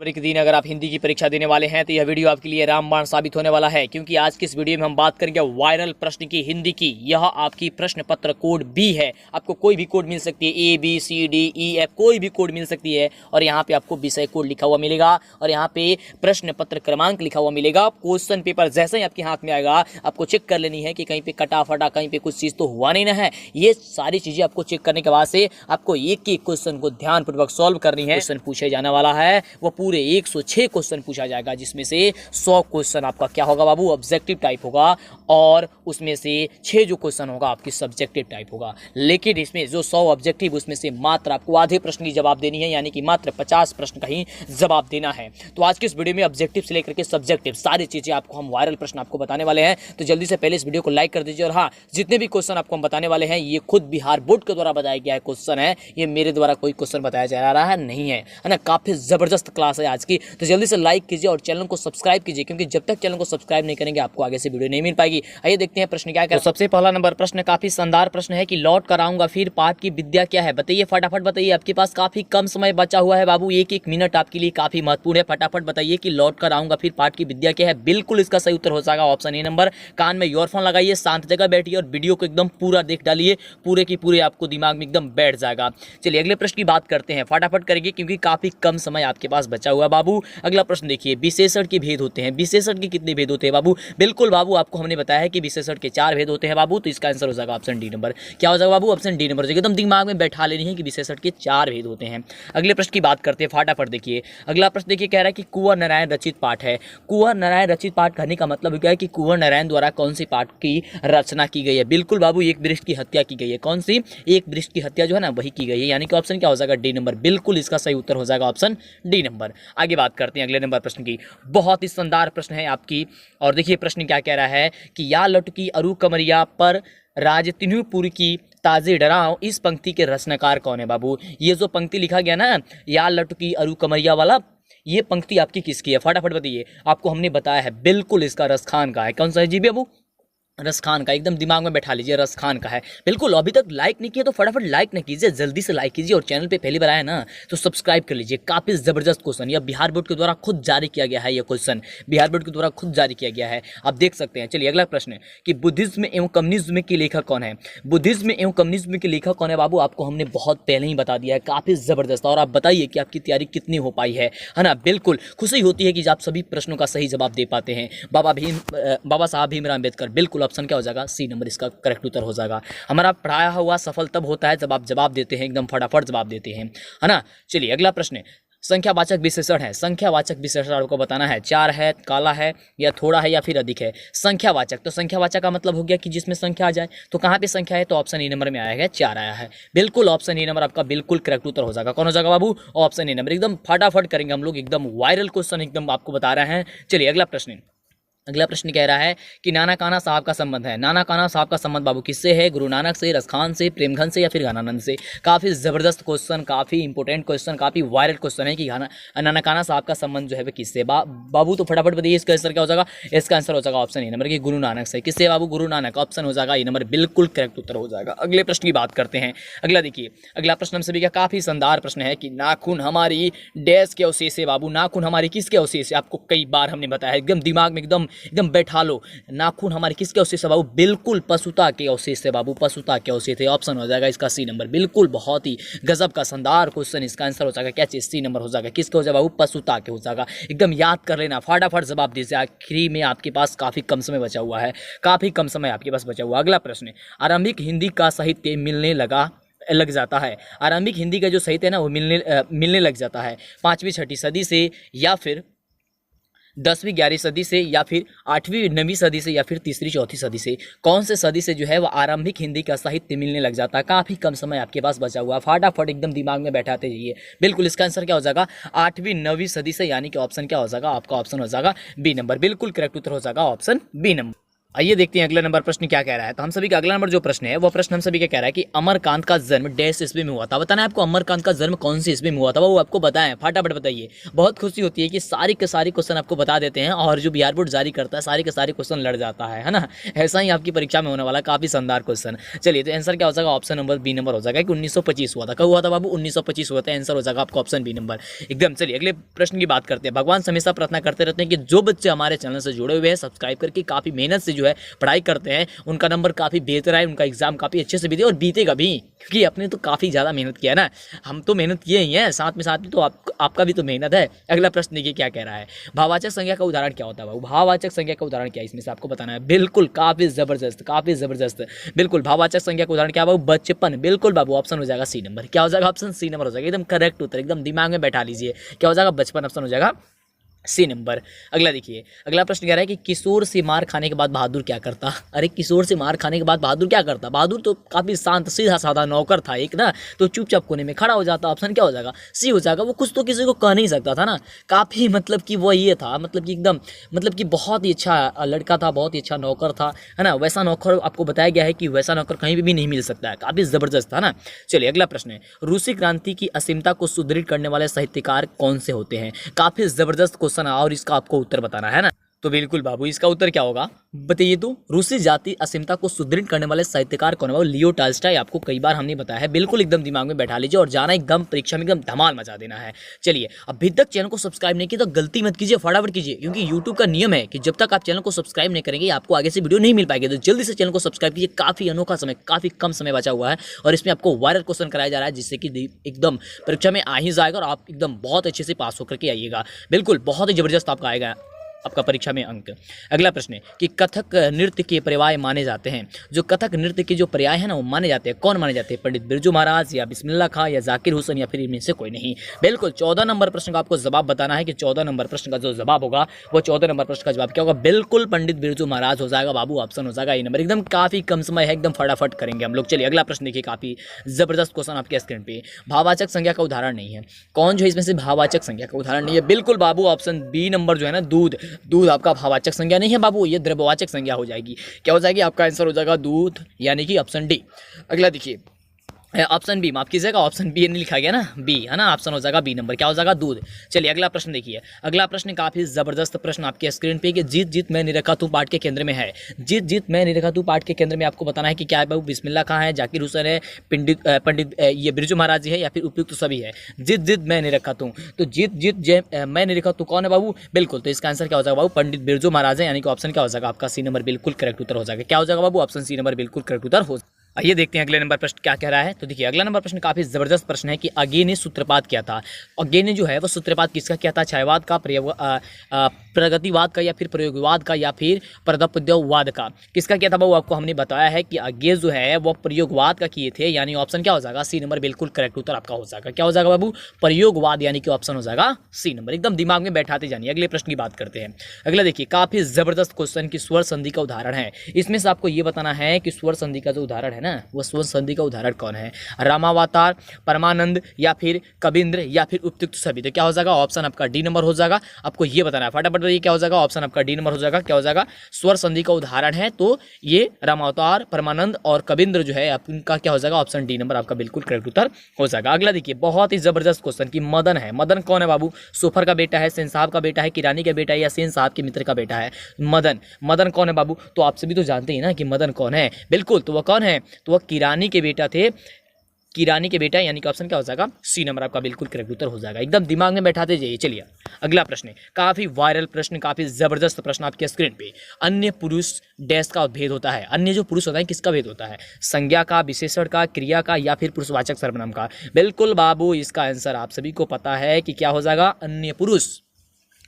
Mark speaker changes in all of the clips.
Speaker 1: एक दिन अगर आप हिंदी की परीक्षा देने वाले हैं तो यह वीडियो आपके लिए रामबाण साबित होने वाला है, क्योंकि आज की इस वीडियो में हम बात करेंगे वायरल प्रश्न की हिंदी की। यह आपकी प्रश्न पत्र कोड बी है। आपको कोई भी कोड मिल सकती है, A B C D E F, कोई भी कोड मिल सकती है। और यहाँ पे आपको विषय कोड लिखा हुआ मिलेगा और यहाँ पे प्रश्न पत्र क्रमांक लिखा हुआ मिलेगा। क्वेश्चन पेपर जैसे ही आपके हाथ में आएगा आपको चेक कर लेनी है कि कहीं पे कटा फटा, कहीं पे कुछ चीज़ तो हुआ नहीं ना है। ये सारी चीज़ें आपको चेक करने के बाद से आपको एक एक क्वेश्चन को ध्यानपूर्वक सॉल्व करनी है। क्वेश्चन पूछे जाने वाला है वो पूरे 106 क्वेश्चन पूछा जाएगा, जिसमें से 100 क्वेश्चन आपका क्या होगा बाबू, ऑब्जेक्टिव टाइप होगा, और उसमें से 6 जो क्वेश्चन होगा आपकी सब्जेक्टिव टाइप होगा। लेकिन इसमें जो 100 ऑब्जेक्टिव, उसमें से मात्र आपको आधे प्रश्न की जवाब देनी है, यानी कि मात्र 50 प्रश्न का ही जवाब देना है। तो आज के इस वीडियो में ऑब्जेक्टिव से लेकर के सब्जेक्टिव सारी चीजें आपको हम वायरल प्रश्न आपको बताने वाले हैं। तो जल्दी से पहले इस वीडियो को लाइक कर दीजिए। और हाँ, जितने भी क्वेश्चन आपको हम बताने वाले हैं ये खुद बिहार बोर्ड के द्वारा बताया गया है क्वेश्चन है, ये मेरे द्वारा कोई क्वेश्चन बताया जा रहा है नहीं है ना। काफी जबरदस्त क्लास है आज की। तो जल्दी से लाइक कीजिए और चैनल को सब्सक्राइब कीजिए, क्योंकि जब तक चैनल को सब्सक्राइब नहीं करेंगे आपको आगे से वीडियो नहीं मिल पाएगी। आइए देखते हैं प्रश्न क्या है। तो सबसे पहला नंबर प्रश्न काफी शानदार प्रश्न है कि लौट कर आऊंगा फिर पाठ की विद्या क्या है। बताइए, फटाफट बताइए। आपके पास काफी कम समय बचा हुआ है बाबू, एक एक मिनट आपके लिए काफी महत्वपूर्ण है। फटाफट बताइए कि लौट कर आऊंगा फिर पाठ की विद्या क्या है। बिल्कुल इसका सही उत्तर हो जाएगा ऑप्शन ए नंबर। कान में ईयरफोन लगाइए, शांत जगह बैठिए और वीडियो को एकदम पूरा देख डालिए, पूरे की पूरे आपको दिमाग में एकदम बैठ जाएगा। चलिए अगले प्रश्न की बात करते हैं, फटाफट करेंगे क्योंकि काफी कम समय आपके पास बचा हुआ है बाबू। अगला प्रश्न देखिए, विशेषण के भेद होते हैं। विशेषण के कितने भेद होते हैं बाबू? बिल्कुल बाबू, आपको हमने बताया है कि विशेषण के 4 भेद होते हैं बाबू। तो इसका आंसर हो जाएगा ऑप्शन डी नंबर। क्या हो जाएगा बाबू? Option D number. एकदम दिमाग में बैठा लेनी है कि विशेषण के 4 भेद होते हैं। अगले प्रश्न की बात करते हैं, फटाफट देखिए। अगला प्रश्न देखिए, कह रहा है कि कुंवर नारायण रचित पाठ है। कुंवर नारायण रचित पाठ कहने का मतलब क्या है कि कुंवर नारायण द्वारा कौन सी पाठ की रचना की गई है। बिल्कुल बाबू, एक वृक्ष की हत्या की गई है। कौन सी? एक वृक्ष की हत्या जो है ना वही की गई है, यानी कि ऑप्शन क्या हो जाएगा? D number. बिल्कुल इसका सही उत्तर हो जाएगा ऑप्शन डी नंबर। आगे बात करते हैं अगले नंबर प्रश्न की। बहुत ही शानदार प्रश्न है आपकी। और देखिए प्रश्न क्या कह रहा है कि या लटकी अरु कमरिया पर राज तिन्हुपुर की ताजे डराओ, इस पंक्ति के रचनाकार कौन है बाबू? ये जो पंक्ति लिखा गया ना, या लटकी अरु कमरिया वाला, ये पंक्ति आपकी किसकी है? फटाफट बताइए। आपको हमने बताया है बिल्कुल इसका रसखान का है। कौन सा है जी बाबू? रसखान का। एकदम दिमाग में बैठा लीजिए, रसखान का है। बिल्कुल, अभी तक लाइक नहीं किया तो फटाफट लाइक नहीं कीजिए, जल्दी से लाइक कीजिए। और चैनल पे पहली बार आया ना तो सब्सक्राइब कर लीजिए। काफी जबरदस्त क्वेश्चन, यह बिहार बोर्ड के द्वारा खुद जारी किया गया है। यह क्वेश्चन बिहार बोर्ड के द्वारा खुद जारी किया गया है, आप देख सकते हैं। चलिए अगला प्रश्न कि बुद्धिज्म एवं कम्युनिज्म के लेखक कौन है? बुद्धिज्म एवं कम्युनिज्म के लेखक कौन है बाबू? आपको हमने बहुत पहले ही बता दिया है, काफी जबरदस्त। और आप बताइए कि आपकी तैयारी कितनी हो पाई है ना। बिल्कुल खुशी होती है कि आप सभी प्रश्नों का सही जवाब दे पाते हैं। बाबा साहब भीमराव अम्बेडकर। बिल्कुल ऑप्शन क्या हो जाएगा? सी नंबर इसका करेक्ट उत्तर हो जाएगा। हमारा पढ़ाया हुआ सफल तब होता है जब आप जवाब देते हैं, एकदम फटाफट जवाब देते हैं, है ना। चलिए अगला प्रश्न, संख्यावाचक विशेषण है। संख्यावाचक विशेषण आपको बताना है, 4 है, काला है, या थोड़ा है, या फिर अधिक है। संख्यावाचक, तो संख्यावाचक का मतलब हो गया कि जिसमें संख्या आ जाए। तो कहाँ पे संख्या है? तो ऑप्शन ए नंबर में आया है, 4 आया है। बिल्कुल ऑप्शन ए नंबर आपका बिल्कुल करेक्ट उत्तर हो जाएगा। कौन हो जाएगा बाबू? Option A number. एकदम फटाफट करेंगे हम लोग, एकदम वायरल क्वेश्चन एकदम आपको बता रहे हैं। चलिए अगला प्रश्न। अगला प्रश्न कह रहा है कि नाना काना साहब का संबंध है। नाना काना साहब का संबंध बाबू किससे है? गुरु नानक से, रसखान से, प्रेमघन से, या फिर ज्ञानानंद से। काफी जबरदस्त क्वेश्चन, काफी इंपॉर्टेंट क्वेश्चन, काफी वायरल क्वेश्चन है कि नाना काना साहब का संबंध जो है वह किससे? बाबू तो फटाफट बताइए इसका आंसर क्या हो जाएगा? इसका आंसर हो जाएगा ऑप्शन ए नंबर की गुरु नानक से। किससे बाबू? गुरु नानक। ऑप्शन हो जाएगा ए नंबर, बिल्कुल करेक्ट उत्तर हो जाएगा। अगले प्रश्न की बात करते हैं। अगला देखिए, अगला प्रश्न हम सभी का काफी शानदार प्रश्न है कि नाखून हमारी डैश के अवशेष है बाबू। नाखून हमारी किसके अवशेष है? आपको कई बार हमने बताया, एकदम दिमाग में एकदम बैठा लो। नाखून हमारे किसके अवशेष है बाबू? बिल्कुल पशुता के अवशेष है बाबू, पशुता के अवशेष है। ऑप्शन हो जाएगा इसका सी नंबर। बिल्कुल बहुत ही गजब का शानदार क्वेश्चन, इसका आंसर हो जाएगा क्या चीज? सी नंबर हो जाएगा। किसके हो जाएगा बाबू? पशुता के हो जाएगा। एकदम याद कर लेना, फटाफट जवाब दीजिए। आखिरी में आपके पास काफी कम समय बचा हुआ है, काफी कम समय आपके पास बचा हुआ। अगला प्रश्न, आरंभिक हिंदी का साहित्य मिलने लग जाता है। आरंभिक हिंदी का जो साहित्य है ना वो मिलने लग जाता है 5वीं 6वीं सदी से, या फिर 10वीं 11वीं सदी से, या फिर 8वीं 9वीं सदी से, या फिर 3री 4थी सदी से। कौन से सदी से जो है वो आरंभिक हिंदी का साहित्य मिलने लग जाता है? काफी कम समय आपके पास बचा हुआ है, फटाफट एकदम दिमाग में बैठाते जाइए। बिल्कुल इसका आंसर क्या हो जाएगा? 8वीं 9वीं सदी से, यानी कि ऑप्शन क्या हो जाएगा? आपका ऑप्शन हो जाएगा बी नंबर। बिल्कुल करेक्ट उत्तर हो जाएगा ऑप्शन बी नंबर। आइए देखते हैं अगला नंबर प्रश्न क्या कह रहा है। तो हम सभी का अगला नंबर जो प्रश्न है वो प्रश्न हम सभी का कह रहा है कि अमरकांत का जन्म डैश ईस्वी में हुआ था। बताना है आपको अमरकांत का जन्म कौन सी ईस्वी में हुआ था, वो आपको बताएं, फटाफट बताइए। बहुत खुशी होती है कि सारी के सारी क्वेश्चन आपको बता देते हैं और जो बिहार बोर्ड जारी करता है सारी के सारे क्वेश्चन लड़ जाता है ना। ऐसा ही आपकी परीक्षा में होने वाला काफी शानदार क्वेश्चन। चलिए तो आंसर क्या हो जाएगा, ऑप्शन नंबर बी नंबर हो जाएगा कि 1925 हुआ था। कब हुआ था बाबू, 1925 हुआ था। आंसर हो जाएगा आपका ऑप्शन बी नंबर एकदम। चलिए अगले प्रश्न की बात करते हैं। भगवान से हमेशा प्रार्थना करते रहते हैं कि जो बच्चे हमारे चैनल से जुड़े हुए हैं सब्सक्राइब करके काफी मेहनत से जो है पढ़ाई करते हैं उनका नंबर काफी बेहतर है, उनका एग्जाम काफी अच्छे से बीते और बीतेगा भी, क्योंकि अपने तो काफी ज्यादा मेहनत किया है ना। हम तो मेहनत किए ही हैं, साथ में तो आपका भी तो मेहनत है। अगला प्रश्न देखिए क्या कह रहा है। भाववाचक संज्ञा का उदाहरण क्या होता है बाबू, भाववाचक संज्ञा का उदाहरण क्या है इसमें से आपको बताना है। बिल्कुल काफी जबरदस्त, काफी जबरदस्त। बिल्कुल भाववाचक संज्ञा का उदाहरण क्या बाबू, बचपन। बिल्कुल बाबू, ऑप्शन हो जाएगा सी नंबर। क्या हो जाएगा, ऑप्शन सी नंबर हो जाएगा एकदम करेक्ट उत्तर, एकदम दिमाग में बैठा लीजिए। क्या हो जाएगा, बचपन, ऑप्शन हो जाएगा सी नंबर। अगला देखिए, अगला प्रश्न कह रहा है कि किशोर से मार खाने के बाद बहादुर क्या करता। अरे किशोर से मार खाने के बाद बहादुर क्या करता, बहादुर तो काफी शांत सीधा साधा नौकर था एक ना, तो चुपचाप कोने में खड़ा हो जाता। ऑप्शन क्या हो जाएगा, सी हो जाएगा। वो कुछ तो किसी को कह नहीं सकता था ना, काफी मतलब कि वो ये था, मतलब कि एकदम मतलब कि बहुत ही अच्छा लड़का था, बहुत ही अच्छा नौकर था, है ना। वैसा नौकर आपको बताया गया है कि वैसा नौकर कहीं भी नहीं मिल सकता है, काफी जबरदस्त था ना। चलिए अगला प्रश्न है, रूसी क्रांति की असीमता को सुदृढ़ करने वाले साहित्यकार कौन से होते हैं। काफी जबरदस्त क्वेश्चन और इसका आपको उत्तर बताना है ना। तो बिल्कुल बाबू, इसका उत्तर क्या होगा बताइए। तो रूसी जाति असीमता को सुदृढ़ करने वाले साहित्यकार कौन है, वो लियो टॉल्स्टॉय। आपको कई बार हमने बताया है, बिल्कुल एकदम दिमाग में बैठा लीजिए और जाना एकदम परीक्षा में एकदम धमाल मचा देना है। चलिए अभी तक चैनल को सब्सक्राइब नहीं किया तो गलती मत कीजिए, फटाफट कीजिए, क्योंकि यूट्यूब का नियम है कि जब तक आप चैनल को सब्सक्राइब नहीं करेंगे आपको आगे से वीडियो नहीं मिल पाएगी। तो जल्दी से चैनल को सब्सक्राइब कीजिए, काफी अनोखा समय, काफी कम समय बचा हुआ है और इसमें आपको वायरल क्वेश्चन कराया जा रहा है जिससे कि एकदम परीक्षा में आ ही जाएगा और आप एकदम बहुत अच्छे से पास होकर के आइएगा। बिल्कुल बहुत ही जबरदस्त आपका आएगा आपका परीक्षा में अंक। अगला प्रश्न है कि कथक नृत्य के पर्याय माने जाते हैं। जो कथक नृत्य के जो पर्याय है ना वो माने जाते हैं, कौन माने जाते हैं, पंडित बिरजू महाराज या बिस्मिल्लाह खां या जाकिर हुसैन या फिर इनमें से कोई नहीं। बिल्कुल 14 नंबर प्रश्न का आपको जवाब बताना है कि 14 नंबर प्रश्न का जो जवाब होगा वो 14 नंबर प्रश्न का जवाब क्या होगा, बिल्कुल पंडित बिरजू महाराज हो जाएगा बाबू, ऑप्शन हो जाएगा ये नंबर। एकदम काफी कम समय है, एकदम फटाफट करेंगे हम लोग। चलिए अगला प्रश्न देखिए, काफी जबरदस्त क्वेश्चन आपके स्क्रीन पे। भाववाचक संज्ञा का उदाहरण नहीं है, कौन जो है इसमें से भाववाचक संज्ञा का उदाहरण नहीं है, बिल्कुल बाबू ऑप्शन बी नंबर जो है ना, दूध। दूध आपका भाववाचक संज्ञा नहीं है बाबू, ये द्रव्यवाचक संज्ञा हो जाएगी। क्या हो जाएगी, आपका आंसर हो जाएगा दूध, यानी कि ऑप्शन डी। अगला देखिए, ऑप्शन बी, माफ कीजिएगा ऑप्शन बी नहीं लिखा गया ना, बी है ना, ऑप्शन हो जाएगा बी नंबर। क्या हो जाएगा, दूध। चलिए अगला प्रश्न देखिए, अगला प्रश्न काफी जबरदस्त प्रश्न आपके स्क्रीन पे कि जीत जीत मैं निरखा तू पाठ के केंद्र में है। जीत जीत मैं निरखा तू पाठ के केंद्र में आपको बताना है कि क्या है बाबू, बिस्मिल्लाह खां है, जाकिर हुसैन है, पंडित ये बिरजू महाराज जी है या फिर उपयुक्त सभी है। जीत जीत मैं निरखा तू, तो जीत जीत मैं निरखा तू कौन है बाबू, बिल्कुल तो इसका आंसर क्या हो जाएगा बाबू, पंडित बिरजू महाराज है, यानी कि ऑप्शन क्या हो जाएगा आपका सी नंबर बिल्कुल करेक्ट उत्तर हो जाएगा। क्या हो जाएगा बाबू, ऑप्शन सी नंबर बिल्कुल करेक्ट उत्तर हो। आइए देखते हैं अगले नंबर प्रश्न क्या कह रहा है। तो देखिए अगला नंबर प्रश्न काफी जबरदस्त प्रश्न है कि अगे ने सूत्रपात किया था। अगे ने जो है वो सूत्रपात किसका किया था, छायावाद का, प्रगतिवाद का या फिर प्रयोगवाद का या फिर प्रदप्यवाद का, किसका किया था बाबू, आपको हमने बताया है कि अगे जो है वो प्रयोगवाद का किए थे, यानी ऑप्शन क्या हो जाएगा, सी नंबर बिल्कुल करेक्ट उत्तर आपका हो जाएगा। क्या हो जाएगा बाबू, प्रयोगवाद, यानी कि ऑप्शन हो जाएगा सी नंबर। एकदम दिमाग में बैठाते जानिए। अगले प्रश्न की बात करते हैं। अगला देखिए काफी जबरदस्त क्वेश्चन की स्वर संधि का उदाहरण है। इसमें से आपको ये बताना है कि स्वर संधि का जो उदाहरण है ना, वो स्वर संधि का उदाहरण कौन है, रामावतार, परमानंद या फिर कबींद्र या फिर उपयुक्त सभी। तो क्या हो जाएगा, ऑप्शन आपका डी नंबर हो जाएगा। आपको ये बताना है, फटाफट बताइए क्या हो जाएगा, ऑप्शन आपका डी नंबर हो जाएगा। क्या हो जाएगा, स्वर संधि का उदाहरण है तो ये रामावतार, परमानंद और कबींद्र जो है आपका क्या हो जाएगा, ऑप्शन डी नंबर आपका बिल्कुल करेक्ट उत्तर हो जाएगा। अगला देखिए बहुत ही जबरदस्त क्वेश्चन की मदन है। मदन कौन है बाबू, सोफर का बेटा है, सेन साहब का बेटा है, किरानी का बेटा है या सेन साहब के मित्र का बेटा है। मदन, मदन कौन है बाबू, तो आप सभी तो जानते हैं ना कि मदन कौन है, बिल्कुल तो वह कौन है, तो वह किरानी के बेटा थे, किरानी के बेटा, यानी कि ऑप्शन क्या हो जाएगा, सी नंबर आपका बिल्कुल करेक्ट उत्तर हो जाएगा। एकदम दिमाग में बैठाते जाइए। चलिए अगला प्रश्न है काफी वायरल प्रश्न, काफी जबरदस्त प्रश्न आपके स्क्रीन पे। अन्य पुरुष डैश का भेद होता है, अन्य जो पुरुष होता है किसका भेद होता है, संज्ञा का, विशेषण का, क्रिया का या फिर पुरुषवाचक सर्वनाम का। बिल्कुल बाबू इसका आंसर आप सभी को पता है कि क्या हो जाएगा, अन्य पुरुष।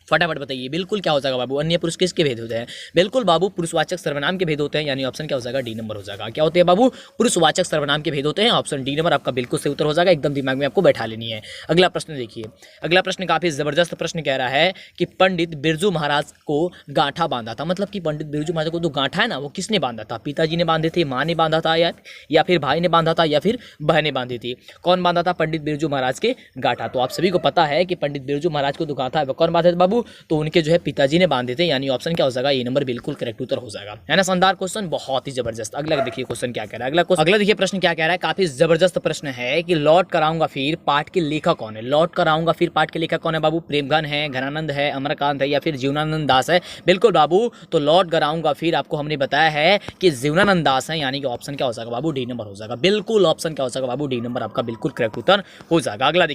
Speaker 1: फटाफट बताइए बिल्कुल क्या हो जाएगा बाबू, अन्य पुरुष किसके भेद होते हैं, बिल्कुल बाबू पुरुषवाचक सर्वनाम के भेद होते हैं, यानी ऑप्शन क्या हो जाएगा, डी नंबर हो जाएगा। क्या होते हैं बाबू, पुरुषवाचक सर्वनाम के भेद होते हैं, ऑप्शन डी नंबर आपका बिल्कुल सही उत्तर हो जाएगा। एकदम दिमाग में आपको बैठा लेनी है। अगला प्रश्न देखिए, अगला प्रश्न काफी जबरदस्त प्रश्न कह रहा है कि पंडित बिरजू महाराज को गांठा बांधा था, मतलब कि पंडित बिरजू महाराज को जो गांठा है ना वो किसने बांधा था, पिताजी ने बांधे थे, माँ ने बांधा था या फिर भाई ने बांधा था या फिर बहन ने बांधी थी। कौन बांधा था पंडित बिरजू महाराज के गांठा, तो आप सभी को पता है कि पंडित बिरजू महाराज को जो गांठा है वो कौन बांधे थे बाबू, बाबू, तो उनके जो है पिताजी ने बांधे थे, यानी ऑप्शन क्या हो जाएगा, ए नंबर बिल्कुल करेक्ट उत्तर हो जाएगा, है ना। शानदार क्वेश्चन, बहुत ही जबरदस्त। अगला देखिए क्वेश्चन क्या कह रहा है, अगला देखिए प्रश्न क्या कह रहा है, काफी जबरदस्त प्रश्न है कि लौट कर आऊंगा फिर पाठ के लेखक कौन है। लौट कर आऊंगा फिर पाठ के लेखक कौन है बाबू, प्रेमघन है, घनानंद है, अमरकांत है या फिर जीवनानंद दास है। बिल्कुल बाबू, तो लौट कर आऊंगा फिर आपको हमने बताया है कि जीवनानंद दास है, यानी कि ऑप्शन क्या हो जाएगा बाबू, डी नंबर हो जाएगा। बिल्कुल ऑप्शन क्या हो जाएगा बाबू, डी नंबर आपका बिल्कुल करेक्ट उत्तर हो जाएगा। अगला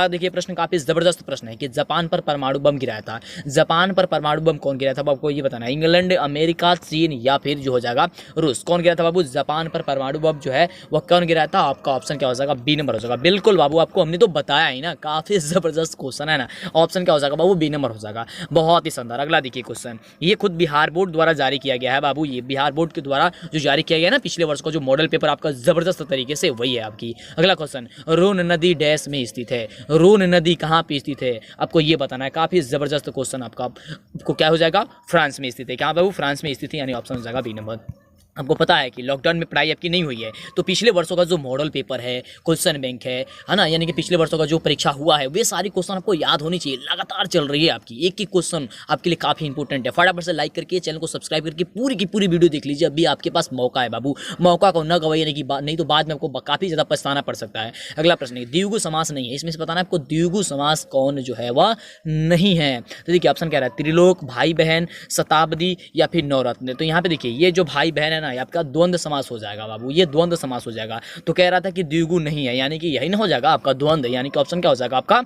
Speaker 1: देखिए प्रश्न काफी जबरदस्त प्रश्न है कि जापान पर परमाणु बम गिराया था। जापान पर परमाणु बम कौन गिराया था बाबू, आपको ये बताना है। इंग्लैंड, अमेरिका, चीन या फिर जो हो जाएगा रूस। कौन गिराया था बाबू, जापान पर परमाणु बम जो है वह कौन गिराया था, आपका ऑप्शन क्या हो जाएगा, बी नंबर हो जाएगा। बिल्कुल बाबू, आपको हमने तो बताया ही ना, काफी जबरदस्त क्वेश्चन है ना। ऑप्शन क्या हो जाएगा बाबू, बी नंबर हो जाएगा। बहुत ही शानदार। अगला देखिए क्वेश्चन, ये खुद बिहार बोर्ड द्वारा जारी किया गया है बाबू, ये बिहार बोर्ड के द्वारा जो जारी किया गया ना पिछले वर्ष का जो मॉडल पेपर आपका जबरदस्त तरीके से, वही है आपकी। अगला क्वेश्चन, रोन नदी डैश में स्थित है। रोन नदी कहाँ पे स्थित है, आपको ये बताना है। काफी जबरदस्त क्वेश्चन आपको क्या हो जाएगा, फ्रांस में स्थित है। कहाँ बाबू, फ्रांस में स्थित है, यानी ऑप्शन हो जाएगा बी नंबर। आपको पता है कि लॉकडाउन में पढ़ाई आपकी नहीं हुई है, तो पिछले वर्षों का जो मॉडल पेपर है, क्वेश्चन बैंक है ना, यानी कि पिछले वर्षों का जो परीक्षा हुआ है वे सारी क्वेश्चन आपको याद होनी चाहिए। लगातार चल रही है आपकी, एक एक क्वेश्चन आपके लिए काफी इंपॉर्टेंट है। फटाफट से लाइक करके चैनल को सब्सक्राइब करके पूरी की पूरी वीडियो देख लीजिए, अभी आपके पास मौका है बाबू, मौका को न गवाइए, नहीं तो बाद में आपको काफी ज्यादा पछताना पड़ सकता है। अगला प्रश्न है, द्विगु समास नहीं है, इसमें से बताना है आपको द्विगु समास कौन जो है वह नहीं है। तो देखिए ऑप्शन क्या रहा है, त्रिलोक, भाई बहन, शताब्दी या फिर नवरत्न। तो यहाँ पे देखिए ये जो भाई बहन है ना, ये आपका द्वंद्व समास हो जाएगा बाबू, ये द्वंद्व समास हो जाएगा। तो कह रहा था कि द्विगु नहीं है, यानी कि यही ना हो जाएगा आपका द्वंद्व, यानी कि ऑप्शन क्या हो जाएगा आपका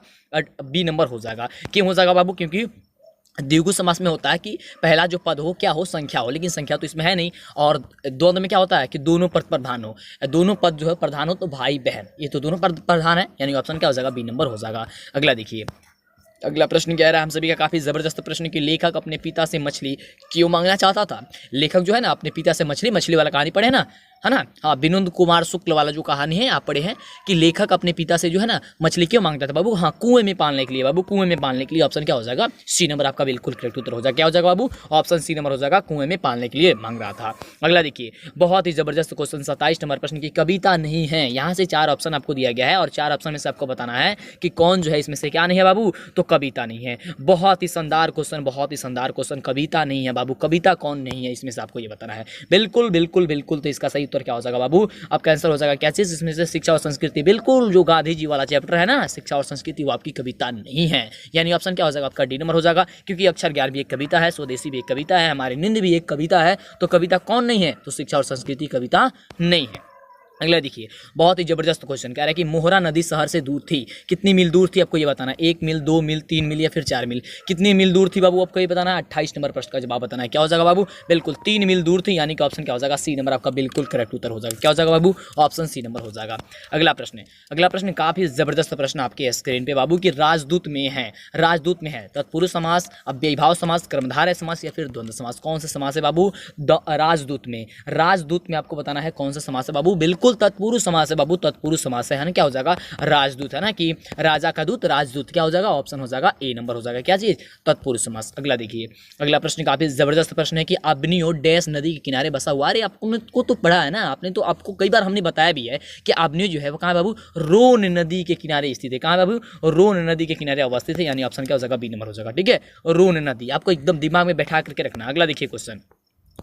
Speaker 1: बी नंबर हो जाएगा। क्यों हो जाएगा बाबू, क्योंकि द्विगु समास में होता है कि पहला जो पद हो क्या हो, संख्या हो, लेकिन संख्या तो इसमें है नहीं। और द्वंद्व में क्या होता है कि दोनों पद प्रधान हो, दोनों पद जो है प्रधान हो, तो भाई बहन ये तो दोनों पद प्रधान है, यानी ऑप्शन क्या हो जाएगा, बी नंबर हो जाएगा। अगला देखिए, अगला प्रश्न कह रहा है हम सभी का काफी जबरदस्त प्रश्न कि लेखक अपने पिता से मछली क्यों मांगना चाहता था। लेखक जो है ना अपने पिता से मछली वाला कहानी पढ़े ना, है ना, हाँ, विनोद कुमार शुक्ल वाला जो कहानी है आप पढ़े हैं कि लेखक अपने पिता से जो है ना मछली क्यों मांगता था बाबू, हाँ, कुएं में पालने के लिए बाबू, कुएं में पालने के लिए। ऑप्शन क्या हो जाएगा, सी नंबर आपका बिल्कुल करेक्ट उत्तर हो जाएगा। क्या हो जाएगा बाबू, ऑप्शन सी नंबर हो जाएगा, कुएं में पालने के लिए मांग रहा था। अगला देखिए, बहुत ही जबरदस्त क्वेश्चन 27 नंबर प्रश्न की कविता नहीं है। यहाँ से 4 ऑप्शन आपको दिया गया है और 4 ऑप्शन में से आपको बताना है कि कौन जो है इसमें से क्या नहीं है बाबू, तो कविता नहीं है। बहुत ही शानदार क्वेश्चन, बहुत ही शानदार क्वेश्चन, कविता नहीं है बाबू, कविता कौन नहीं है इसमें से आपको ये बताना है। बिल्कुल बिल्कुल बिल्कुल, तो इसका सही उत्तर क्या हो जाएगा बाबू, आपका आंसर हो जाएगा क्या चीज, इसमें से शिक्षा और संस्कृति। बिल्कुल, जो गांधी जी वाला चैप्टर है ना, शिक्षा और संस्कृति, वो आपकी कविता नहीं है, यानी ऑप्शन क्या हो जाएगा आपका डी नंबर हो जाएगा। क्योंकि अक्षर ज्ञान भी एक कविता है, स्वदेशी भी एक कविता है, हमारी नींद भी एक कविता है, तो कविता कौन नहीं है, तो शिक्षा और संस्कृति कविता नहीं है। अगला देखिए, बहुत ही जबरदस्त क्वेश्चन कह रहा है कि मोहरा नदी शहर से दूर थी, कितनी मील दूर थी आपको ये बताना है, 1 मील, 2 मील, 3 मील या फिर 4 मील। कितनी मील दूर थी बाबू आपको ये बताना है। 28 नंबर प्रश्न का जवाब बताना है। क्या हो जाएगा बाबू, बिल्कुल 3 मील दूर थी, यानी कि ऑप्शन क्या हो जाएगा, सी नंबर आपका बिल्कुल करेक्ट उत्तर हो जाएगा। क्या हो जाएगा बाबू, ऑप्शन सी नंबर हो जाएगा। अगला प्रश्न काफी जबरदस्त प्रश्न आपके स्क्रीन पे बाबू कि राजदूत में है, राजदूत में है तत्पुरुष समास, अव्ययीभाव समास, कर्मधारय समास या फिर द्वंद्व समास। कौन सा समास है बाबू, राजदूत में। राजदूत में आपको बताना है कौन सा समास है बाबू, बिल्कुल तत्पुरुष समास है बाबू, तत्पुरुष समास है ना। क्या हो जाएगा, राजदूत है ना, कि राजा का दूत राजदूत। क्या हो जाएगा, ऑप्शन हो जाएगा ए नंबर हो जाएगा। क्या चीज, तत्पुरुष समास। अगला देखिए, अगला प्रश्न काफी जबरदस्त प्रश्न है कि अबनियो डैश नदी के किनारे बसा हुआ। अरे आपको तो पढ़ा है ना आपने, तो आपको कई बार हमने बताया भी है कि अबनियो जो है वो कहाँ बाबू, रोन नदी के किनारे स्थित है। कहाँ बाबू, रोन नदी के किनारे अवस्थित है, यानी ऑप्शन क्या हो जाएगा, बी नंबर हो जाएगा। ठीक है, रोन नदी आपको एकदम दिमाग में बैठा करके रखना। अगला देखिए क्वेश्चन,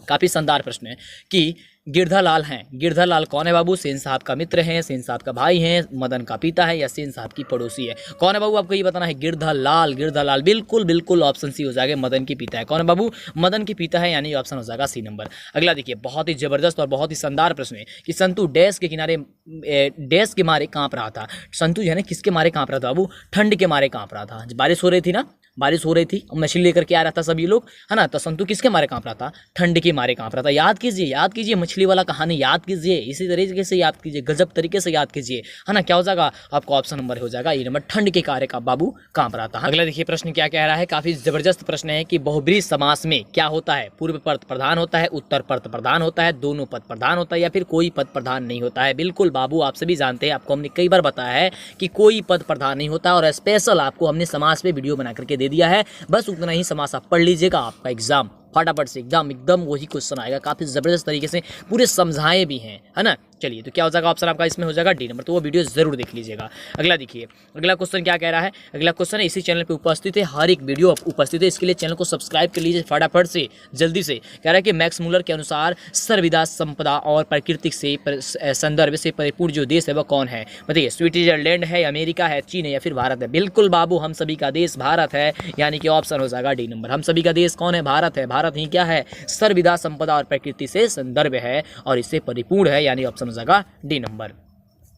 Speaker 1: काफी शानदार प्रश्न है कि गिरधालाल हैं, गिरधालाल कौन है बाबू, सेन साहब का मित्र है, सेन साहब का भाई है, मदन का पिता है या सेन साहब की पड़ोसी है। कौन है बाबू, आपको ये बताना है। गिरधालाल, गिरधालाल बिल्कुल बिल्कुल ऑप्शन सी हो जाएगा, मदन की पिता है। कौन है बाबू, मदन की पिता है, यानी ऑप्शन हो जाएगा सी नंबर। अगला देखिए, बहुत ही जबरदस्त और बहुत ही शानदार प्रश्न है कि संतु डैश के किनारे डैश के मारे कांप रहा था। संतु जो है ना किसके मारे कांप रहा था बाबू, ठंड के मारे कांप रहा था। बारिश हो रही थी ना, बारिश हो रही थी, मछली लेकर के आ रहा था सभी लोग, है ना, तो संतु किसके मारे कांप रहा था, ठंड के मारे कांप रहा था। याद कीजिए मछली वाला कहानी याद कीजिए, इसी तरीके से याद कीजिए, गजब तरीके से याद कीजिए, है ना। क्या हो जाएगा आपको, ऑप्शन नंबर हो जाएगा ए नंबर, ठंड के कार्य का बाबू कांप रहा था। अगला देखिए प्रश्न क्या कह रहा है, काफी जबरदस्त प्रश्न है कि बहुब्रीहि समास में क्या होता है, पूर्व पद प्रधान होता है, उत्तर पद प्रधान होता है, दोनों पद प्रधान होता है या फिर कोई पद प्रधान नहीं होता है। बिल्कुल बाबू, आप सभी जानते हैं, आपको हमने कई बार बताया है कि कोई पद प्रधान नहीं होता, और स्पेशल आपको हमने समास पे वीडियो बना करके दे दिया है। बस उतना ही समास आप पढ़ लीजिएगा, आपका एग्जाम फटाफट से एकदम वही क्वेश्चन आएगा। काफी जबरदस्त तरीके से पूरे समझाए भी हैं, है ना, चलिए, तो क्या हो जाएगा ऑप्शन आपका इसमें हो जाएगा डी नंबर, तो वो वीडियो जरूर देख लीजिएगा। अगला देखिए, अगला क्वेश्चन क्या कह रहा है। अगला क्वेश्चन है, इसी चैनल पे उपस्थित है, हर एक वीडियो उपस्थित है, इसके लिए चैनल को सब्सक्राइब कर लीजिए फटाफट से, जल्दी से। कह रहा है कि मैक्स मूलर के अनुसार सर्वविधा संपदा और प्राकृतिक से संदर्भ से परिपूर्ण जो देश है वह कौन है। बताइए, स्विट्जरलैंड है, अमेरिका है, चीन है या फिर भारत है। बिल्कुल बाबू, हम सभी का देश भारत है, यानी कि ऑप्शन हो जाएगा डी नंबर। हम सभी का देश कौन है? भारत है। भारत ही क्या है? सर्वविधा संपदा और प्रकृति से संदर्भ है और इससे परिपूर्ण है, यानी ऑप्शन हो जाएगा डी नंबर।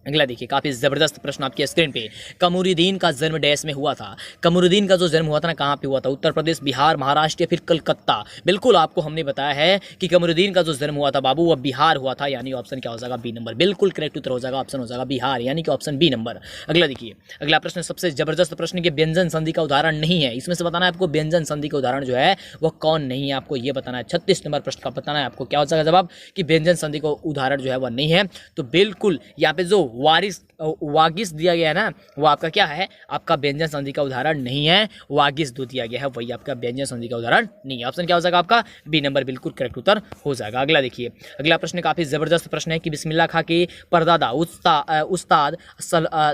Speaker 1: अगला देखिए, काफी जबरदस्त प्रश्न आपकी स्क्रीन पे। कमरुद्दीन का जन्म डैश में हुआ था। कमरुद्दीन का जो जन्म हुआ था ना, कहाँ पे हुआ था? उत्तर प्रदेश, बिहार, महाराष्ट्र या फिर कलकत्ता। बिल्कुल आपको हमने बताया है कि कमरुद्दीन का जो जन्म हुआ था बाबू वह बिहार हुआ था, यानी ऑप्शन क्या हो जाएगा? B number. बिल्कुल करेक्ट उत्तर हो जाएगा, ऑप्शन हो जाएगा बिहार, यानी कि ऑप्शन बी नंबर। अगला देखिए, अगला प्रश्न सबसे जबरदस्त प्रश्न के व्यंजन संधि का उदाहरण नहीं है। इसमें से बताना है आपको व्यंजन संधि का उदाहरण जो है वह कौन नहीं है, आपको ये बताना है। 36 नंबर प्रश्न का बताना है आपको क्या हो जाएगा जवाब, कि व्यंजन संधि का उदाहरण जो है वह नहीं है। तो बिल्कुल यहाँ पे जो वागिस दिया गया है ना, वो आपका क्या है? आपका व्यंजन संधि का उदाहरण नहीं है। वागिस दो दिया गया है, वही आपका व्यंजन संधि का उदाहरण नहीं है। ऑप्शन क्या हो जाएगा आपका? बी नंबर, बिल्कुल करेक्ट उत्तर हो जाएगा। अगला देखिए, अगला प्रश्न काफी जबरदस्त प्रश्न है कि बिस्मिल्लाह खां के परदादा उस्ताद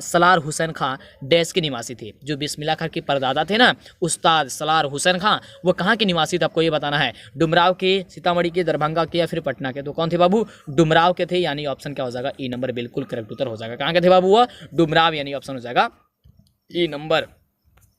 Speaker 1: सलार हुसैन खां डैश के निवासी थे। जो बिस्मिल्लाह खां के परदादा थे ना, उस्ताद सलार हुसैन खां, वो कहाँ के निवासी थे? आपको ये बताना है। डुमराव के, सीतामढ़ी के, दरभंगा के या फिर पटना के? तो कौन थे बाबू? डुमराव के थे, यानी ऑप्शन क्या हो जाएगा? ई नंबर, बिल्कुल करेक्ट उत्तर हो जाएगा। कहाँ के थे बाबू? वो डुमराव, यानी ऑप्शन हो जाएगा ई नंबर।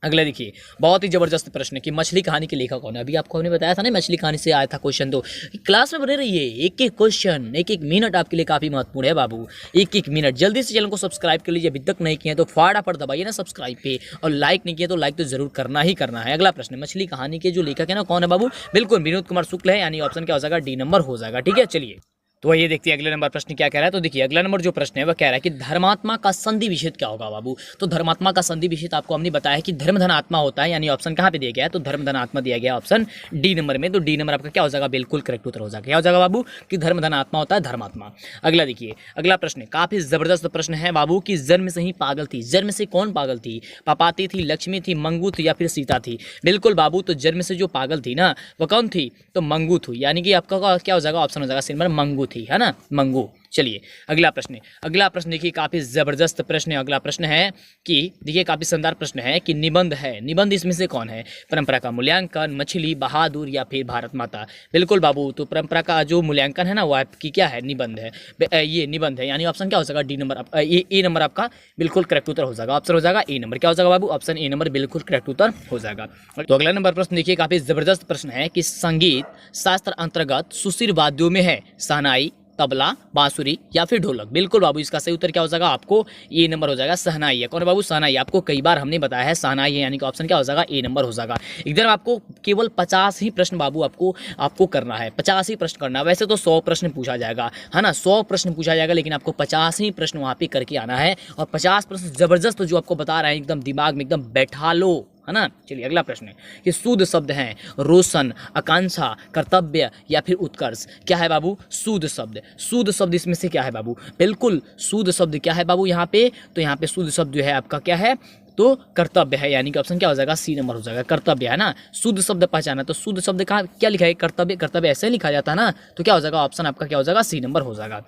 Speaker 1: अगला देखिए, बहुत ही जबरदस्त प्रश्न है कि मछली कहानी के लेखक कौन है। अभी आपको हमने बताया था ना, मछली कहानी से आया था क्वेश्चन। तो क्लास में बने रहिए, एक एक क्वेश्चन, एक एक मिनट आपके लिए काफी महत्वपूर्ण है बाबू। एक एक मिनट, जल्दी से चैनल को सब्सक्राइब कर लीजिए, अभी तक नहीं किए तो फटाफट दबाइए ना सब्सक्राइब पे, और लाइक नहीं किया तो लाइक तो जरूर करना ही करना है। अगला प्रश्न, मछली कहानी के जो लेखक है ना, कौन है बाबू? बिल्कुल विनोद कुमार शुक्ल है, यानी ऑप्शन क्या हो जाएगा? डी नंबर हो जाएगा। ठीक है, चलिए तो ये देखते हैं अगले नंबर प्रश्न क्या कह रहा है। तो देखिए, अगला नंबर जो प्रश्न है वह कह रहा है कि धर्मात्मा का संधि विच्छेद क्या होगा बाबू। तो धर्मात्मा का संधि विच्छेद आपको हमने बताया कि धर्म धन आत्मा होता है, यानी ऑप्शन कहाँ पे दिया गया है? तो धर्म धन आत्मा दिया गया ऑप्शन डी नंबर में। तो डी नंबर आपका क्या हो जाएगा? बिल्कुल करेक्ट उत्तर हो जाएगा। क्या हो जाएगा बाबू? कि धर्म धन आत्मा होता है, धर्मात्मा। अगला देखिए, अगला प्रश्न काफी जबरदस्त प्रश्न है बाबू कि जन्म से ही पागल थी। जन्म से कौन पागल थी? पापाती थी, लक्ष्मी थी, मंगू थी या फिर सीता थी? बिल्कुल बाबू, तो जन्म से जो पागल थी ना वह कौन थी? तो मंगू थी, यानी कि आपका क्या हो जाएगा? ऑप्शन हो जाएगा सी नंबर, मंगू थी, है ना, मंगू। चलिए अगला प्रश्न, अगला प्रश्न देखिए काफी जबरदस्त प्रश्न है। अगला प्रश्न है कि देखिए काफी शानदार प्रश्न है कि निबंध है, निबंध इसमें से कौन है? परंपरा का मूल्यांकन, मछली, बहादुर या फिर भारत माता? बिल्कुल बाबू, तो परंपरा का जो मूल्यांकन है ना वो आपकी क्या है? निबंध है, ये निबंध है, यानी ऑप्शन क्या हो जाएगा? डी नंबर, ए नंबर आपका बिल्कुल करेक्ट उत्तर हो जाएगा। ऑप्शन हो जाएगा ए नंबर। क्या हो जाएगा बाबू? ऑप्शन ए नंबर बिल्कुल करेक्ट उत्तर हो जाएगा। तो अगला नंबर प्रश्न देखिए काफी जबरदस्त प्रश्न है कि संगीत शास्त्र अंतर्गत सुशील वाद्यों में है सहनाई, तबला, बांसुरी या फिर ढोलक? बिल्कुल बाबू, इसका सही उत्तर क्या हो जाएगा? आपको ये नंबर हो जाएगा, सहनाई है। कौन है बाबू? सहनाई। आपको कई बार हमने बताया है सहनाई है, यानी कि ऑप्शन क्या हो जाएगा? ए नंबर हो जाएगा। इधर आपको केवल 50 ही प्रश्न बाबू आपको करना है, 50 ही प्रश्न करना है। वैसे तो 100 प्रश्न पूछा जाएगा, है ना, 100 प्रश्न पूछा जाएगा, लेकिन आपको 50 ही प्रश्न वहाँ पे करके आना है। और 50 प्रश्न जबरदस्त जो आपको बता रहे हैं, एकदम दिमाग में एकदम बैठा लो, है ना। चलिए अगला प्रश्न है कि शुद्ध शब्द हैं रोशन, आकांक्षा, कर्तव्य या फिर उत्कर्ष? क्या है बाबू? शुद्ध शब्द। शुद्ध शब्द इसमें से क्या है बाबू? बिल्कुल शुद्ध शब्द क्या है बाबू यहाँ पे? तो यहाँ पे शुद्ध शब्द जो है आपका क्या है? तो कर्तव्य है, यानी कि ऑप्शन क्या हो जाएगा? सी नंबर हो जाएगा। कर्तव्य है ना, शुद्ध शब्द पहचाना। तो शुद्ध शब्द कहाँ क्या लिखा है? कर्तव्य। कर्तव्य ऐसे लिखा जाता है ना, तो क्या हो जाएगा? ऑप्शन आपका क्या हो जाएगा? सी नंबर हो जाएगा।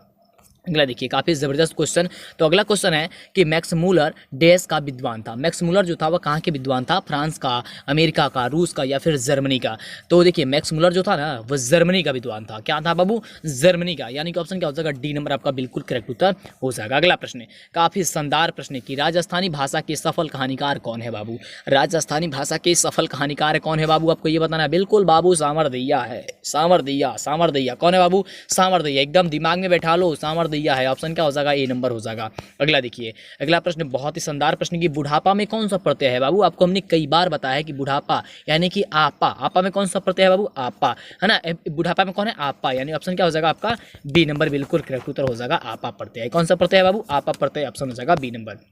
Speaker 1: अगला देखिए काफी जबरदस्त क्वेश्चन। तो अगला क्वेश्चन है कि मैक्स मूलर डैश का विद्वान था। मैक्स मूलर जो था वह कहाँ के विद्वान था? फ्रांस का, अमेरिका का, रूस का या फिर जर्मनी का? तो देखिए मैक्स मूलर जो था ना वह जर्मनी का विद्वान था। क्या था बाबू? जर्मनी का, यानी कि ऑप्शन क्या हो जाएगा? डी नंबर आपका बिल्कुल करेक्ट उत्तर हो जाएगा। अगला प्रश्न काफी शानदार प्रश्न है कि राजस्थानी भाषा के सफल कहानीकार कौन है बाबू? राजस्थानी भाषा के सफल कहानीकार कौन है बाबू? आपको ये बताना है। बिल्कुल बाबू, सामरदैया है। सामरदैया, सामरदैया कौन है बाबू? सामरदैया, एकदम दिमाग में बैठा लो, सामरदैया है। ऑप्शन क्या हो जाएगा? ए नंबर हो जाएगा। अगला देखिए, अगला प्रश्न बहुत ही शानदार प्रश्न की बुढ़ापा में कौन सा प्रत्यय है बाबू? आपको हमने कई बार बताया है कि बुढ़ापा यानी कि आपा, आपा में कौन सा प्रत्यय है बाबू? आपा, है ना। बुढ़ापा में कौन है? आपा, यानी ऑप्शन क्या हो जाएगा आपका? बी नंबर बिल्कुल करेक्ट उत्तर हो जाएगा। आपा प्रत्यय। कौन सा प्रत्यय है बाबू? आपा प्रत्यय। ऑप्शन हो जाएगा बी नंबर।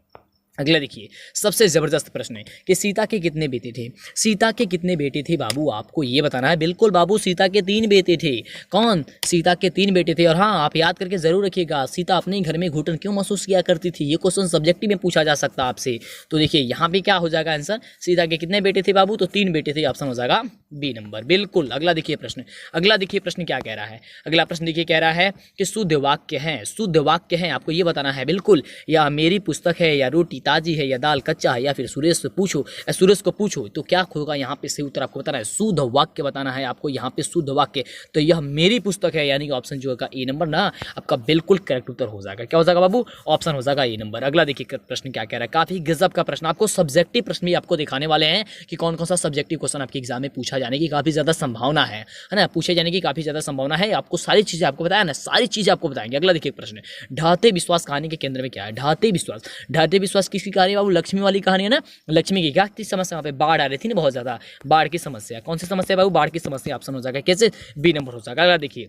Speaker 1: अगला देखिए सबसे जबरदस्त प्रश्न है कि सीता के कितने बेटे थे? सीता के कितने बेटे थे बाबू? आपको ये बताना है। बिल्कुल बाबू, सीता के 3 बेटे थे। कौन? सीता के 3 बेटे थे। और हाँ, आप याद करके जरूर रखिएगा, सीता अपने घर में घुटन क्यों महसूस किया करती थी? ये क्वेश्चन सब्जेक्टिव में पूछा जा सकता है आपसे। तो देखिए यहाँ पे क्या हो जाएगा आंसर? सीता के कितने बेटे थे बाबू? तो 3 बेटे थे। ऑप्शन हो जाएगा बी नंबर, बिल्कुल। अगला देखिए प्रश्न, अगला देखिए प्रश्न क्या कह रहा है। अगला प्रश्न देखिए कह रहा है कि शुद्ध वाक्य हैं, शुद्ध वाक्य हैं, आपको ये बताना है बिल्कुल। या मेरी पुस्तक है, या रोटी ताजी है, या दाल कच्चा है, या फिर सुरेश को पूछो तो क्या होगा यहाँ पे सही उत्तर आपको बताना है। शुद्ध वाक्य बताना है आपको यहाँ पे, शुद्ध वाक्य। तो यह मेरी पुस्तक है, यानी कि ऑप्शन जो है ए नंबर ना आपका बिल्कुल करेक्ट उत्तर हो जाएगा। क्या हो जाएगा बाबू, ऑप्शन हो जाएगा ए नंबर। अगला देखिए प्रश्न क्या कह रहा है, काफी गजब का प्रश्न, आपको सब्जेक्टिव प्रश्न भी आपको दिखाने वाले हैं कि कौन कौन सा सब्जेक्टिव क्वेश्चन आपके एग्जाम में पूछा जाने की काफी ज्यादा संभावना है ना, पूछे जाने की काफी ज्यादा संभावना है। आपको सारी चीजें आपको बताया ना, सारी चीजें आपको बताएंगे। अगला देखिए प्रश्न, ढाते विश्वास कहानी के केंद्र में क्या है। ढाते विश्वास, ढाते विश्वास किसकी कहानी है बाबू, लक्ष्मी वाली कहानी है ना। लक्ष्मी की क्या समस्या, वहाँ पे बाढ़ आ रही थी ना बहुत ज्यादा, बाढ़ की समस्या। कौन सी समस्या बाबू, बाढ़ की समस्या। ऑप्शन हो जाएगा कैसे, बी नंबर हो जाएगा। अगला देखिए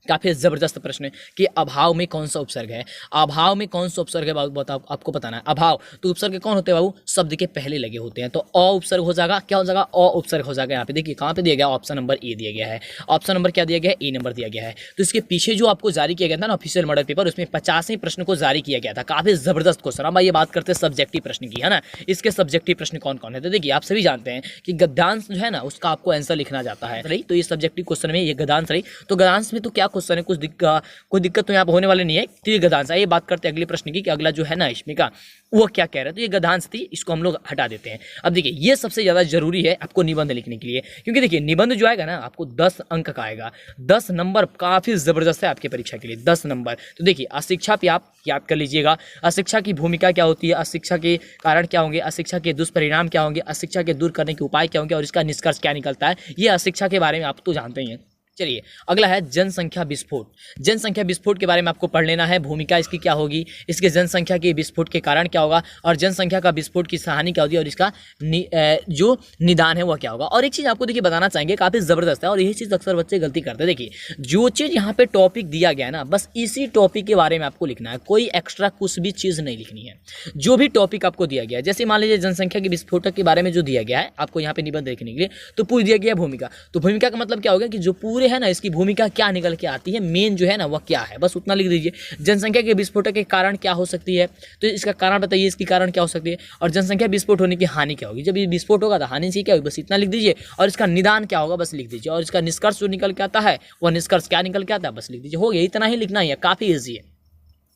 Speaker 1: काफी जबरदस्त प्रश्न है कि अभाव में कौन सा उपसर्ग है। अभाव में कौन सा उपसर्ग है बाबू बताओ, आपको बताना है। अभाव तो उपसर्ग कौन होते हैं बाबू, शब्द के पहले लगे होते हैं। तो अ उपसर्ग हो जाएगा, क्या हो जाएगा, अ उपसर्ग हो जाएगा। यहाँ पे देखिए कहाँ पे दिया गया, ऑप्शन नंबर ए दिया गया है। ऑप्शन नंबर क्या दिया गया है, ए नंबर दिया गया है। तो इसके पीछे जो आपको जारी किया गया था ना ऑफिशियल मॉडल पेपर, उसमें 50 प्रश्न को जारी किया गया था। काफी जबरदस्त क्वेश्चन। अब ये बात करते हैं सब्जेक्टिव प्रश्न की, है ना। इसके सब्जेक्टिव प्रश्न कौन कौन है, तो देखिए आप सभी जानते हैं कि गद्यांश जो है ना उसका आपको आंसर लिखना जाता है, सही। तो ये सब्जेक्टिव क्वेश्चन में ये गद्यांश रही। तो गद्यांश में तो क्या क्वेश्चन है, कोई दिक्कत तो यहाँ पे होने वाले नहीं है। तो ये गद्यांश है। ये बात करते हैं अगले प्रश्न की कि अगला जो है ना इसमें का वो क्या कह रहा है। तो ये गद्यांश थी, इसको हम लोग हटा देते हैं। अब देखिए ये सबसे ज्यादा जरूरी है आपको निबंध लिखने के लिए, क्योंकि देखिए निबंध जो आएगा ना आपको 10 अंक का आएगा। 10 नंबर काफी जबरदस्त है आपके परीक्षा के लिए, 10 नंबर। तो देखिए अशिक्षा पे आप याद कर लीजिएगा, अशिक्षा की भूमिका क्या होती है, अशिक्षा के कारण क्या होंगे, अशिक्षा के दुष्परिणाम क्या होंगे, अशिक्षा के दूर करने के उपाय क्या होंगे, और इसका निष्कर्ष क्या निकलता है। ये अशिक्षा के बारे में आप तो जानते ही हैं। चलिए अगला है जनसंख्या विस्फोट। जनसंख्या विस्फोट के बारे में आपको पढ़ लेना है, भूमिका इसकी क्या होगी, इसके जनसंख्या के विस्फोट के कारण क्या होगा, और जनसंख्या का विस्फोट की कहानी क्या होगी, और इसका जो निदान है वह क्या होगा। और एक चीज आपको देखिए बताना चाहेंगे, काफी जबरदस्त है, और यही चीज अक्सर बच्चे गलती करते हैं। देखिए जो चीज यहाँ पे टॉपिक दिया गया है ना, बस इसी टॉपिक के बारे में आपको लिखना है, कोई एक्स्ट्रा कुछ भी चीज नहीं लिखनी है। जो भी टॉपिक आपको दिया गया है, जैसे मान लीजिए जनसंख्या के विस्फोटक के बारे में जो दिया गया है आपको यहाँ पे निबंध लिखने के लिए, तो पूछ दिया गया भूमिका। तो भूमिका का मतलब क्या होगा कि जो पूरे है ना इसकी भूमिका क्या निकल के आती है, मेन जो है ना वह क्या है, बस उतना लिख दीजिए। जनसंख्या के विस्फोटक के कारण क्या हो सकती है, तो इसका कारण बताइए, इसकी कारण क्या हो सकती है, और जनसंख्या विस्फोट होने की हानि क्या होगी। जब ये विस्फोट होगा तो हानि से क्या होगी, बस इतना लिख दीजिए। और इसका निदान क्या होगा, बस लिख दीजिए। और इसका निष्कर्ष जो निकल के आता है वह निष्कर्ष क्या निकल के आता है, बस लिख दीजिए। हो गया, इतना ही लिखना ही है, काफी ईजी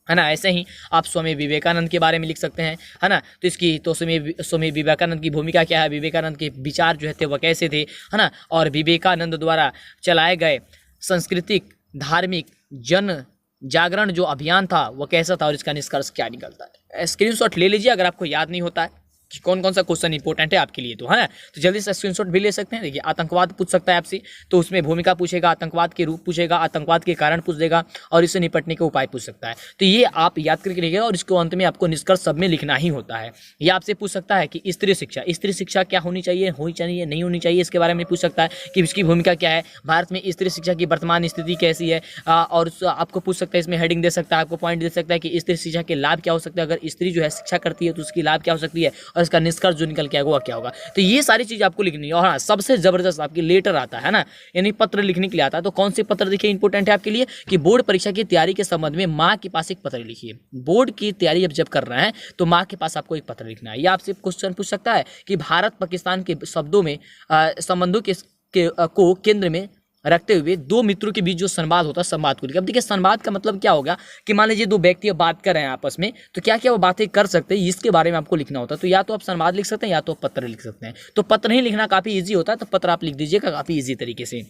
Speaker 1: है ना। ऐसे ही आप स्वामी विवेकानंद के बारे में लिख सकते हैं, है ना। तो इसकी तो स्वामी विवेकानंद की भूमिका क्या है, विवेकानंद के विचार जो थे वह कैसे थे, है ना। और विवेकानंद द्वारा चलाए गए सांस्कृतिक धार्मिक जन जागरण जो अभियान था वह कैसा था, और इसका निष्कर्ष क्या निकलता है। स्क्रीनशॉट ले लीजिए अगर आपको याद नहीं होता है कि कौन कौन सा क्वेश्चन इंपॉर्टेंट है आपके लिए, तो है ना। तो जल्दी से स्क्रीनशॉट भी ले सकते हैं। देखिए आतंकवाद पूछ सकता है आपसे, तो उसमें भूमिका पूछेगा, आतंकवाद के रूप पूछेगा, आतंकवाद के कारण पूछ देगा, और इससे निपटने के उपाय पूछ सकता है। तो ये आप याद करके लिखिएगा, और इसको अंत में आपको निष्कर्ष सब में लिखना ही होता है। ये आपसे पूछ सकता है कि स्त्री शिक्षा क्या होनी चाहिए, नहीं होनी चाहिए, इसके बारे में पूछ सकता है कि इसकी भूमिका क्या है, भारत में स्त्री शिक्षा की वर्तमान स्थिति कैसी है। और आपको पूछ सकता है, इसमें हेडिंग दे सकता है, आपको पॉइंट दे सकता है कि स्त्री शिक्षा के लाभ क्या हो सकते हैं, अगर स्त्री जो है शिक्षा करती है तो उसकी लाभ क्या हो सकती है, और इसका निष्कर्ष जो निकल के आएगा क्या होगा। तो ये सारी चीज आपको लिखनी है। और हाँ सबसे जबरदस्त आपकी लेटर आता है ना, यानी पत्र लिखने के लिए आता है। तो कौन से पत्र देखिए इंपॉर्टेंट है आपके लिए कि बोर्ड परीक्षा की तैयारी के संबंध में माँ के पास एक पत्र लिखिए। बोर्ड की तैयारी जब कर रहे हैं तो माँ के पास आपको एक पत्र लिखना है। या आपसे क्वेश्चन पूछ सकता है कि भारत पाकिस्तान के शब्दों में संबंधों को केंद्र में रखते हुए दो मित्रों के बीच जो संवाद होता है, संवाद को लिखिए। अब देखिए संवाद का मतलब क्या होगा कि मान लीजिए दो व्यक्ति बात कर रहे हैं आपस में, तो क्या क्या वो बातें कर सकते हैं, इसके बारे में आपको लिखना होता है। तो या तो आप संवाद लिख सकते हैं या तो पत्र लिख सकते हैं। तो पत्र ही लिखना काफी ईजी होता है, तो पत्र आप लिख दीजिएगा काफी ईजी तरीके से।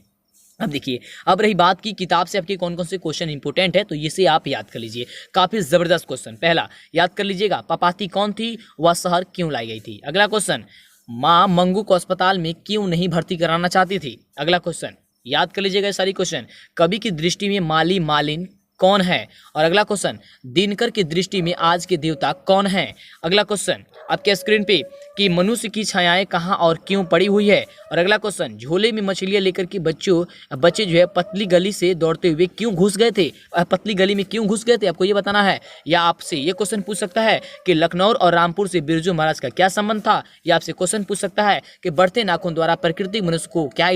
Speaker 1: अब देखिए अब रही बात की किताब से आपके कौन कौन से क्वेश्चन इंपॉर्टेंट है, तो इसे आप याद कर लीजिए। काफी जबरदस्त क्वेश्चन। पहला याद कर लीजिएगा, पपाती कौन थी, वह शहर क्यों लाई गई थी। अगला क्वेश्चन, माँ मंगू को अस्पताल में क्यों नहीं भर्ती कराना चाहती थी। अगला क्वेश्चन याद कर लीजिएगा सारी क्वेश्चन, कवि की दृष्टि में माली मालिन कौन है। और अगला क्वेश्चन, दिनकर की दृष्टि में आज के देवता कौन है। अगला क्वेश्चन आपके स्क्रीन पे कि मनुष्य की छायाएं कहाँ और क्यों पड़ी हुई है। और अगला क्वेश्चन, झोले में मछलियां लेकर के बच्चे जो है पतली गली से दौड़ते हुए क्यों घुस गए थे, पतली गली में क्यों घुस गए थे, आपको ये बताना है। या आपसे ये क्वेश्चन पूछ सकता है कि लखनऊ और रामपुर से बिरजू महाराज का क्या संबंध था। या आपसे क्वेश्चन पूछ सकता है कि बढ़ते नाखून द्वारा प्रकृति मनुष्य को क्या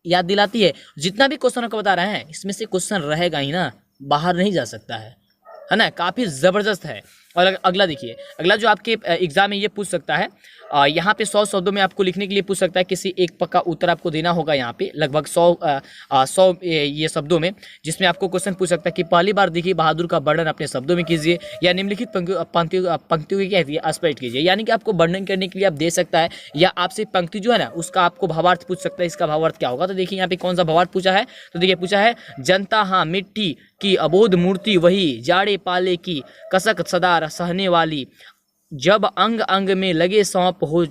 Speaker 1: याद दिलाती है। जितना भी क्वेश्चन आपको बता रहे हैं इसमें से क्वेश्चन रहेगा ही ना, बाहर नहीं जा सकता है ना। काफी जबरदस्त है। और अगला देखिए, अगला जो आपके एग्जाम में ये पूछ सकता है, यहाँ पे 100 शब्दों में आपको लिखने के लिए पूछ सकता है, किसी एक पक्का उत्तर आपको देना होगा यहाँ पे लगभग 100 ये शब्दों में, जिसमें आपको क्वेश्चन पूछ सकता है कि पहली बार दिखी बहादुर का वर्णन अपने शब्दों में कीजिए या निम्नलिखित पंक्तियों की क्या स्पष्ट कीजिए। यानी कि आपको वर्णन करने के लिए आप दे सकता है, या आपसे पंक्ति जो है ना उसका आपको भावार्थ पूछ सकता है, इसका भावार्थ क्या होगा। तो देखिए यहाँ पे कौन सा भावार्थ पूछा है, तो देखिए पूछा है, जनता हाँ मिट्टी की अबोध मूर्ति वही, जाड़े पाले की कसक सदा सहने वाली, जब अंग अंग में लगे सौंप हो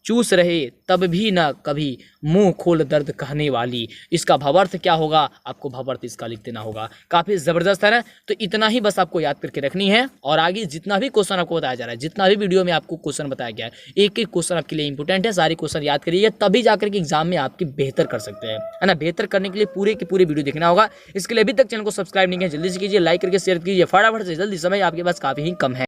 Speaker 1: चूस रहे, तब भी न कभी मुंह खोल दर्द कहने वाली। इसका भावार्थ क्या होगा, आपको भावार्थ इसका लिख देना होगा। काफी जबरदस्त है ना। तो इतना ही बस आपको याद करके रखनी है, और आगे जितना भी क्वेश्चन आपको बताया जा रहा है, जितना भी वीडियो में आपको क्वेश्चन बताया गया है, एक एक क्वेश्चन आपके लिए इंपॉर्टेंट है। सारे क्वेश्चन याद करिए, तभी जाकर के एग्जाम में आपकी बेहतर कर सकते हैं, है ना। बेहतर करने के लिए पूरे की पूरी वीडियो देखना होगा। इसके लिए अभी तक चैनल को सब्सक्राइब नहीं किया, जल्दी से कीजिए, लाइक करके शेयर कीजिए फटाफट से, जल्दी, समय आपके पास काफी ही कम है।